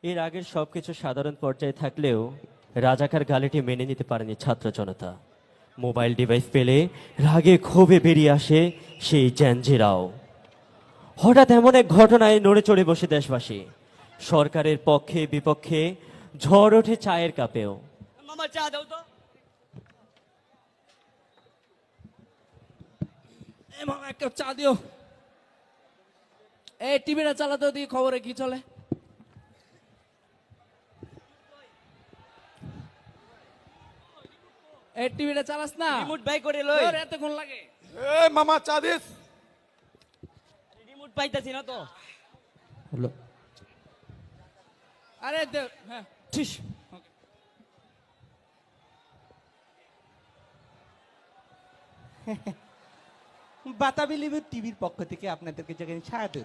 এর আগের সবকিছু সাধারণ পর্যায়ে থাকলেও রাজাকার গালিটি মেনে নিতে পারেনি ছাত্র জনতা। মোবাইল ডিভাইস পেলে রাগে ক্ষোভে বেরিয়ে আসে সেই জ্যানজিরাও। হঠাৎ এমন এক ঘটনায় নড়ে চড়ে বসে দেশবাসী। সরকারের পক্ষে বিপক্ষে ঝড় ওঠে চায়ের কাপেও। মামা চা দাও তো। এ মামা এক কাপ চা দিও। এই টিভিটা চালাতে দিই, খবরে কি চলে? এই টিভিটা চালাস না? রিমোট বাই করে লই। তোর এতক্ষণ লাগে? এ মামা চা দিস। রিমোট পাইতাছি না তো। হ্যালো, আরে দে, হ্যাঁ ঠিক। বাতাবি লিমিট টিভির পক্ষ থেকে আপনাদেরকে জানাই স্বাগত।